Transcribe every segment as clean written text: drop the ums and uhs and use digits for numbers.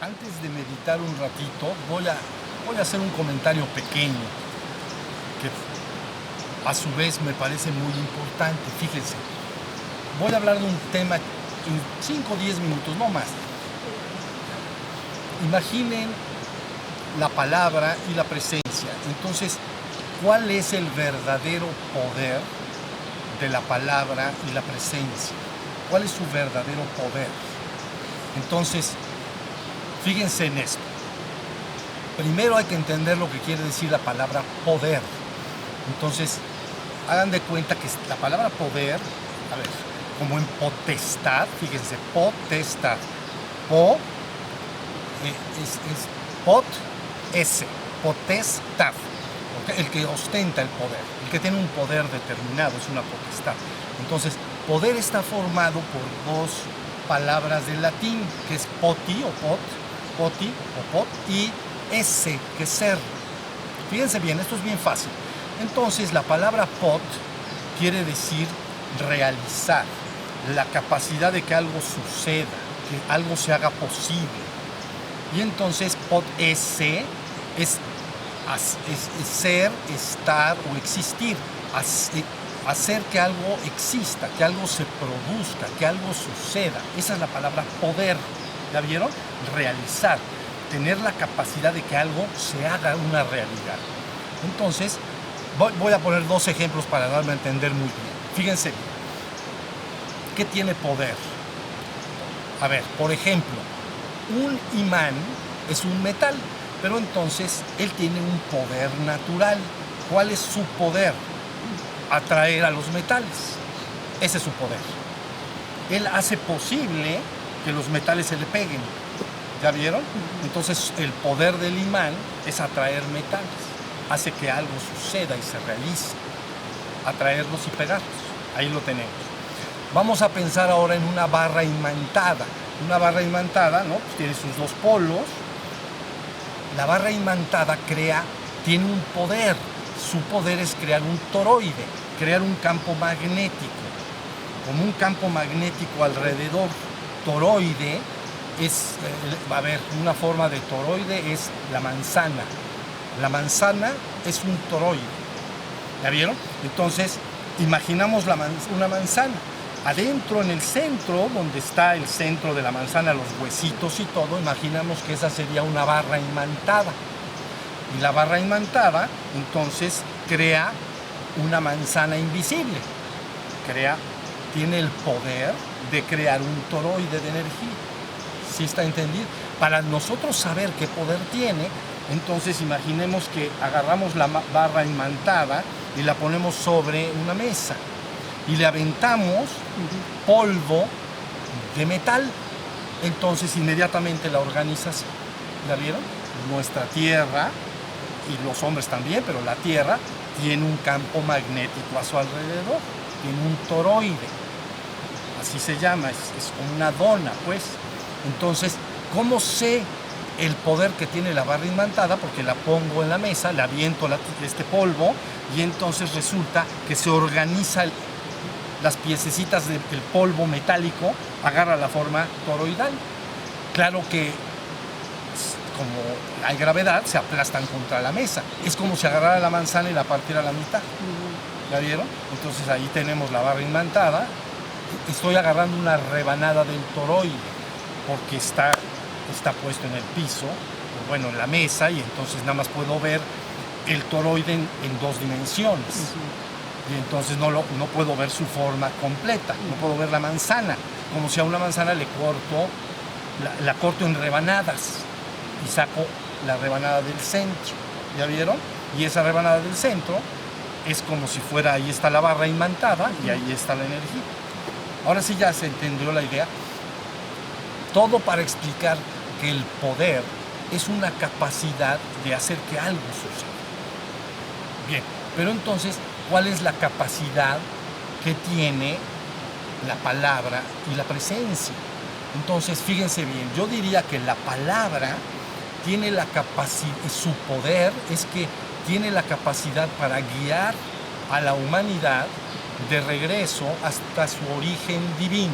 Antes de meditar un ratito, voy a hacer un comentario pequeño que a su vez me parece muy importante. Fíjense, voy a hablar de un tema en 5 o 10 minutos, no más. Imaginen la palabra y la presencia. Entonces, ¿cuál es el verdadero poder de la palabra y la presencia? ¿Cuál es su verdadero poder? Entonces, fíjense en esto. Primero hay que entender lo que quiere decir la palabra poder. Entonces, hagan de cuenta que la palabra poder, a ver, como en potestad, fíjense, potestad. Po es pot, s, potestad. ¿Okay? El que ostenta el poder, el que tiene un poder determinado, es una potestad. Entonces, poder está formado por dos palabras del latín, que es poti o pot, y esse, que es ser. Fíjense bien, esto es bien fácil. Entonces, la palabra pot quiere decir realizar, la capacidad de que algo suceda, que algo se haga posible. Y entonces, pot esse es ser, estar o existir, hacer que algo exista, que algo se produzca, que algo suceda. Esa es la palabra poder. ¿La vieron? Realizar, tener la capacidad de que algo se haga una realidad. Entonces, voy a poner dos ejemplos para darme a entender muy bien. Fíjense, ¿qué tiene poder? A ver, por ejemplo, un imán es un metal, pero entonces él tiene un poder natural. ¿Cuál es su poder? Atraer a los metales. Ese es su poder. Él hace posible que los metales se le peguen. ¿Ya vieron? Entonces el poder del imán es atraer metales. Hace que algo suceda y se realice. Atraerlos y pegarlos. Ahí lo tenemos. Vamos a pensar ahora en una barra imantada. Una barra imantada, ¿no? Pues tiene sus dos polos. La barra imantada tiene un poder. Su poder es crear un toroide, crear un campo magnético. Como un campo magnético alrededor. Toroide es, a ver, una forma de toroide es la manzana. La manzana es un toroide. ¿Ya vieron? Entonces, imaginamos una manzana. Adentro, en el centro, donde está el centro de la manzana, los huesitos y todo, imaginamos que esa sería una barra imantada. Y la barra imantada, entonces, crea una manzana invisible. Tiene el poder de crear un toroide de energía. ¿Sí está entendido? Para nosotros saber qué poder tiene, entonces imaginemos que agarramos la barra imantada y la ponemos sobre una mesa y le aventamos polvo de metal. Entonces inmediatamente la organización, ¿la vieron? Nuestra Tierra, y los hombres también, pero la Tierra tiene un campo magnético a su alrededor, tiene un toroide. Así se llama, es como una dona, pues. Entonces, ¿cómo sé el poder que tiene la barra imantada? Porque la pongo en la mesa, le aviento este polvo y entonces resulta que se organiza las piececitas del polvo metálico, agarra la forma toroidal. Claro que, como hay gravedad, se aplastan contra la mesa. Es como si agarrara la manzana y la partiera a la mitad. ¿Ya vieron? Entonces ahí tenemos la barra imantada. Estoy agarrando una rebanada del toroide porque está puesto en el piso, o bueno, en la mesa, y entonces nada más puedo ver el toroide en dos dimensiones. Y entonces no puedo ver su forma completa, no puedo ver la manzana, como si a una manzana la corto en rebanadas y saco la rebanada del centro. ¿Ya vieron? Y esa rebanada del centro es como si fuera, ahí está la barra imantada y ahí está la energía. Ahora sí ya se entendió la idea. Todo para explicar que el poder es una capacidad de hacer que algo suceda. Bien, pero entonces, ¿cuál es la capacidad que tiene la palabra y la presencia? Entonces, fíjense bien, yo diría que la palabra tiene la capacidad, su poder es que tiene la capacidad para guiar a la humanidad de regreso hasta su origen divino.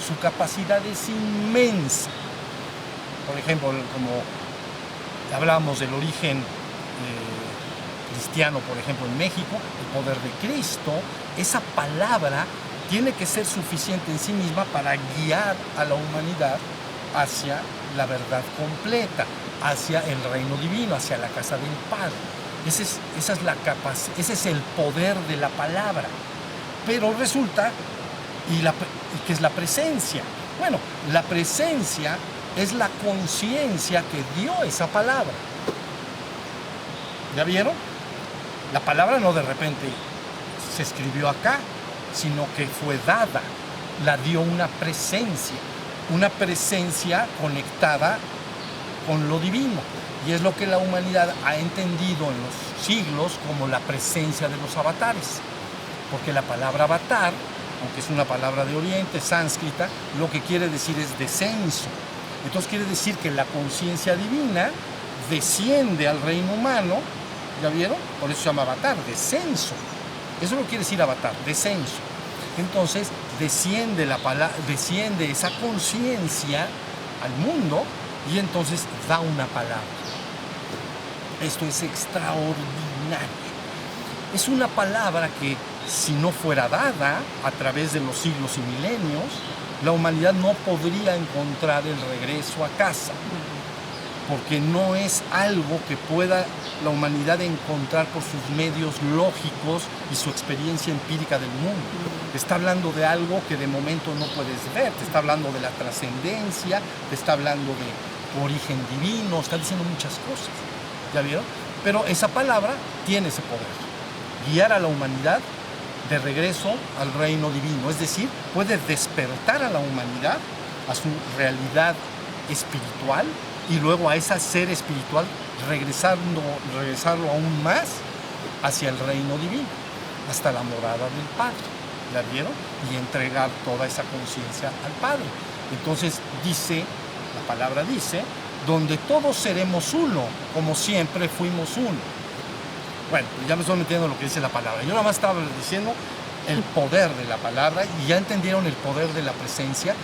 Su capacidad es inmensa. por ejemplo, como hablábamos del origen cristiano, por ejemplo, en México, el poder de Cristo, esa palabra tiene que ser suficiente en sí misma para guiar a la humanidad hacia la verdad completa, hacia el reino divino, hacia la casa del Padre. Esa es la capacidad, ese es el poder de la palabra. Pero resulta, ¿y qué es la presencia? Bueno, la presencia es la conciencia que dio esa palabra. ¿Ya vieron? La palabra no de repente se escribió acá, sino que fue dada, la dio una presencia conectada con lo divino. Y es lo que la humanidad ha entendido en los siglos como la presencia de los avatares. Porque la palabra avatar, aunque es una palabra de Oriente, sánscrita, lo que quiere decir es descenso. Entonces quiere decir que la conciencia divina desciende al reino humano, ¿ya vieron? Por eso se llama avatar, descenso. Eso lo quiere decir avatar, descenso. Entonces desciende esa conciencia al mundo y entonces da una palabra. Esto es extraordinario. Es una palabra que, si no fuera dada a través de los siglos y milenios, la humanidad no podría encontrar el regreso a casa, porque no es algo que pueda la humanidad encontrar por sus medios lógicos y su experiencia empírica del mundo. Está hablando de algo que de momento no puedes ver, te está hablando de la trascendencia, te está hablando de origen divino, está diciendo muchas cosas, ¿ya vieron? Pero esa palabra tiene ese poder, guiar a la humanidad de regreso al reino divino, es decir, puede despertar a la humanidad a su realidad espiritual y luego a ese ser espiritual regresarlo aún más hacia el reino divino, hasta la morada del Padre, ¿la vieron? Y entregar toda esa conciencia al Padre. Entonces dice, la palabra dice, donde todos seremos uno, como siempre fuimos uno. Bueno, ya me estoy metiendo en lo que dice la palabra. Yo nada más estaba diciendo el poder de la palabra y ya entendieron el poder de la presencia.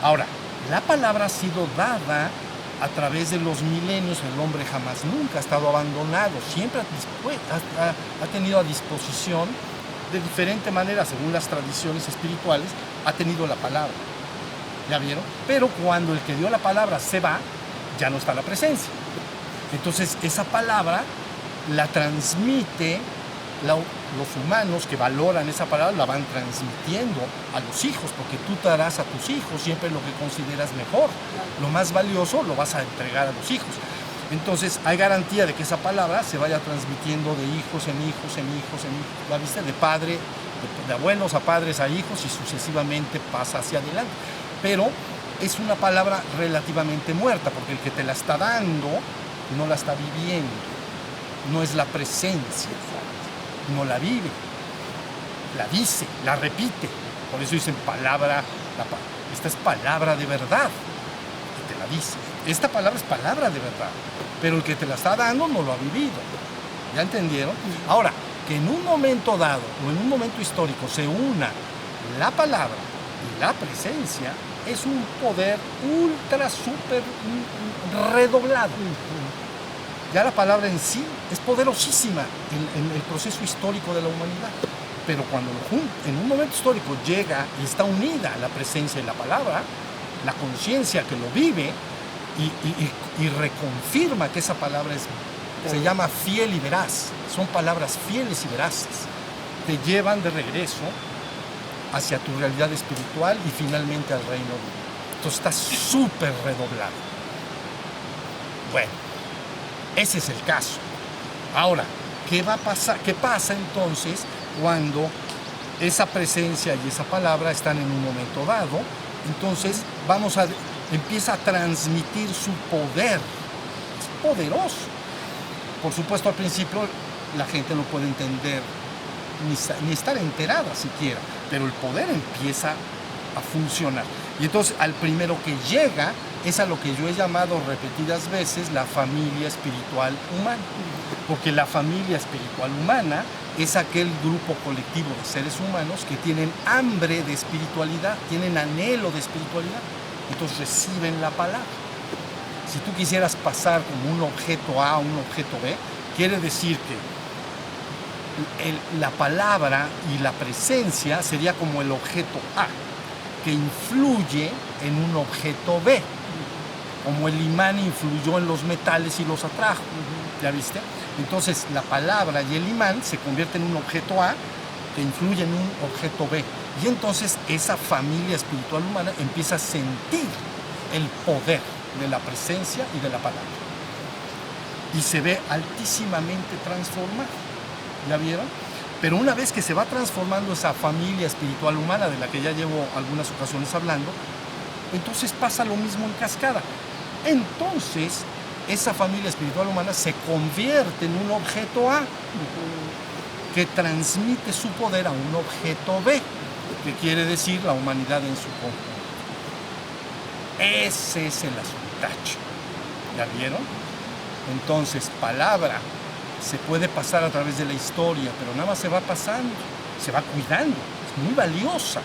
Ahora, la palabra ha sido dada a través de los milenios. El hombre jamás nunca ha estado abandonado, siempre ha tenido a disposición de diferente manera, según las tradiciones espirituales, ha tenido la palabra. ¿Ya vieron? Pero cuando el que dio la palabra se va, ya no está la presencia. Entonces esa palabra la transmite, los humanos que valoran esa palabra la van transmitiendo a los hijos, porque tú darás a tus hijos siempre lo que consideras mejor. Lo más valioso lo vas a entregar a los hijos. Entonces hay garantía de que esa palabra se vaya transmitiendo de hijos en hijos, en hijos, en hijos. ¿La viste? De padre, de abuelos a padres a hijos y sucesivamente pasa hacia adelante. Pero es una palabra relativamente muerta, porque el que te la está dando no la está viviendo, no es la presencia, no la vive, la dice, la repite. Por eso dicen palabra, esta es palabra de verdad, y te la dice. Esta palabra es palabra de verdad, pero el que te la está dando no lo ha vivido. ¿Ya entendieron? Ahora, que en un momento dado o en un momento histórico se una la palabra y la presencia, es un poder ultra, súper redoblado. Ya la palabra en sí es poderosísima en el proceso histórico de la humanidad. Pero cuando en un momento histórico llega y está unida a la presencia y la palabra, la conciencia que lo vive y reconfirma que esa palabra se llama fiel y veraz. Son palabras fieles y veraces. Te llevan de regreso hacia tu realidad espiritual y finalmente al reino divino. Entonces está súper redoblado. Bueno, ese es el caso. Ahora, ¿qué va a pasar? ¿Qué pasa entonces cuando esa presencia y esa palabra están en un momento dado? Entonces empieza a transmitir su poder. Es poderoso. Por supuesto, al principio la gente no puede entender ni estar enterada siquiera, pero el poder empieza a funcionar. Y entonces al primero que llega es a lo que yo he llamado repetidas veces la familia espiritual humana. Porque la familia espiritual humana es aquel grupo colectivo de seres humanos que tienen hambre de espiritualidad, tienen anhelo de espiritualidad. Entonces reciben la palabra. Si tú quisieras pasar como un objeto A a un objeto B, quiere decir que la palabra y la presencia sería como el objeto A, que influye en un objeto B, como el imán influyó en los metales y los atrajo. ¿Ya viste? Entonces la palabra y el imán se convierten en un objeto A que influye en un objeto B. Y entonces esa familia espiritual humana empieza a sentir el poder de la presencia y de la palabra. Y se ve altísimamente transformada. ¿Ya vieron? Pero una vez que se va transformando esa familia espiritual humana, de la que ya llevo algunas ocasiones hablando, entonces pasa lo mismo en cascada. Entonces, esa familia espiritual humana se convierte en un objeto A, que transmite su poder a un objeto B, que quiere decir la humanidad en su conjunto. Ese es el asuntacho. ¿Ya vieron? Entonces, palabra se puede pasar a través de la historia, pero nada más se va pasando, se va cuidando, es muy valiosa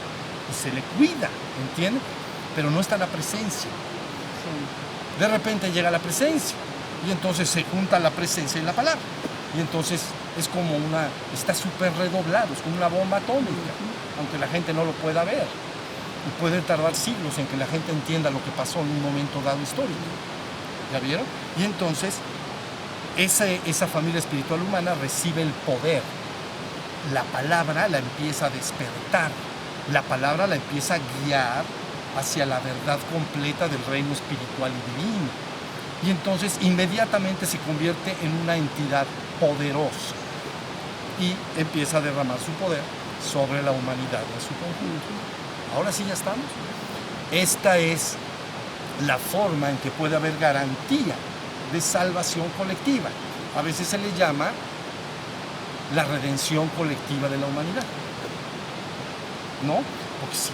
y se le cuida, ¿entienden? Pero no está la presencia. De repente llega la presencia y entonces se junta la presencia y la palabra. Y entonces es como está súper redoblado, es como una bomba atómica, aunque la gente no lo pueda ver. Y puede tardar siglos en que la gente entienda lo que pasó en un momento dado histórico. ¿Ya vieron? Y entonces esa familia espiritual humana recibe el poder. La palabra la empieza a despertar. La palabra la empieza a guiar hacia la verdad completa del reino espiritual y divino. Y entonces inmediatamente se convierte en una entidad poderosa y empieza a derramar su poder sobre la humanidad en su conjunto. Ahora sí ya estamos. Esta es la forma en que puede haber garantía de salvación colectiva. A veces se le llama la redención colectiva de la humanidad, ¿no? Porque sí,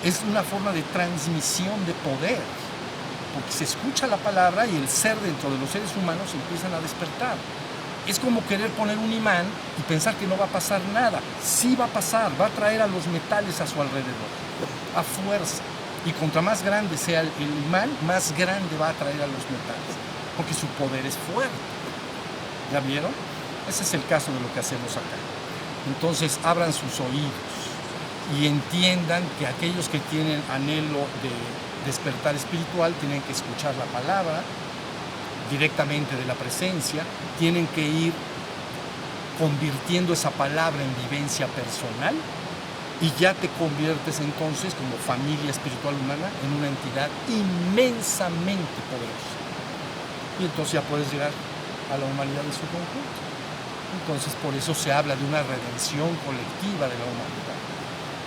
es una forma de transmisión de poder, porque se escucha la palabra y el ser dentro de los seres humanos empiezan a despertar. Es como querer poner un imán y pensar que no va a pasar nada. Sí va a pasar, va a traer a los metales a su alrededor, a fuerza. Y contra más grande sea el imán, más grande va a atraer a los metales, porque su poder es fuerte. ¿Ya vieron? Ese es el caso de lo que hacemos acá. Entonces abran sus oídos y entiendan que aquellos que tienen anhelo de despertar espiritual tienen que escuchar la palabra directamente de la presencia, tienen que ir convirtiendo esa palabra en vivencia personal y ya te conviertes entonces como familia espiritual humana en una entidad inmensamente poderosa. Y entonces ya puedes llegar a la humanidad en su conjunto. Entonces por eso se habla de una redención colectiva de la humanidad,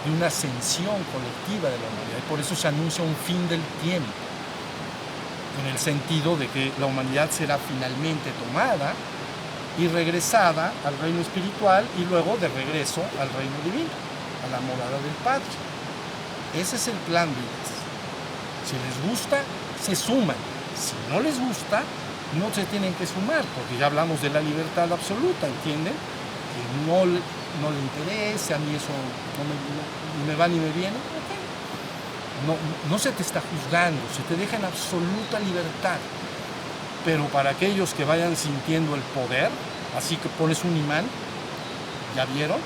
de una ascensión colectiva de la humanidad. Y por eso se anuncia un fin del tiempo, en el sentido de que la humanidad será finalmente tomada y regresada al reino espiritual y luego de regreso al reino divino, a la morada del Padre. Ese es el plan, vidas. Si les gusta, se suman. Si no les gusta, no se tienen que sumar, porque ya hablamos de la libertad absoluta, ¿entienden? Que no le interese, a mí eso no me va ni me viene. Okay. No se te está juzgando, se te deja en absoluta libertad. Pero para aquellos que vayan sintiendo el poder, así que pones un imán, ¿ya vieron?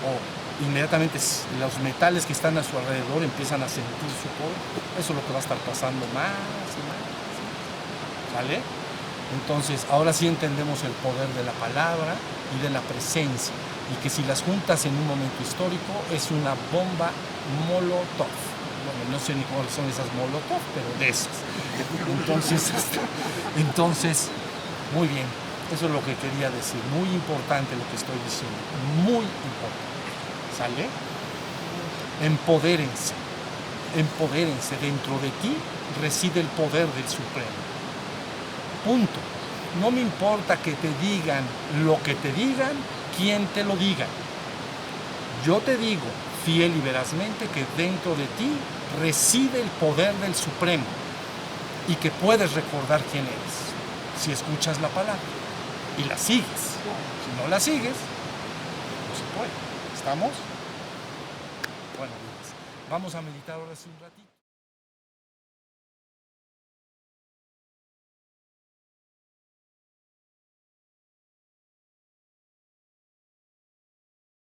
O inmediatamente los metales que están a su alrededor empiezan a sentir su poder. Eso es lo que va a estar pasando más y más. ¿Vale? Entonces, ahora sí entendemos el poder de la palabra y de la presencia. Y que si las juntas en un momento histórico, es una bomba molotov. Bueno, no sé ni cuáles son esas molotov, pero de esas. Entonces, muy bien. Eso es lo que quería decir. Muy importante lo que estoy diciendo. Muy importante. ¿Sale? Empodérense. Empodérense. Dentro de ti reside el poder del Supremo. Punto. No me importa que te digan lo que te digan, quién te lo diga. Yo te digo, fiel y verazmente, que dentro de ti reside el poder del Supremo y que puedes recordar quién eres si escuchas la palabra y la sigues. Si no la sigues, no se puede. ¿Estamos? Bueno, vamos a meditar ahora sí un ratito.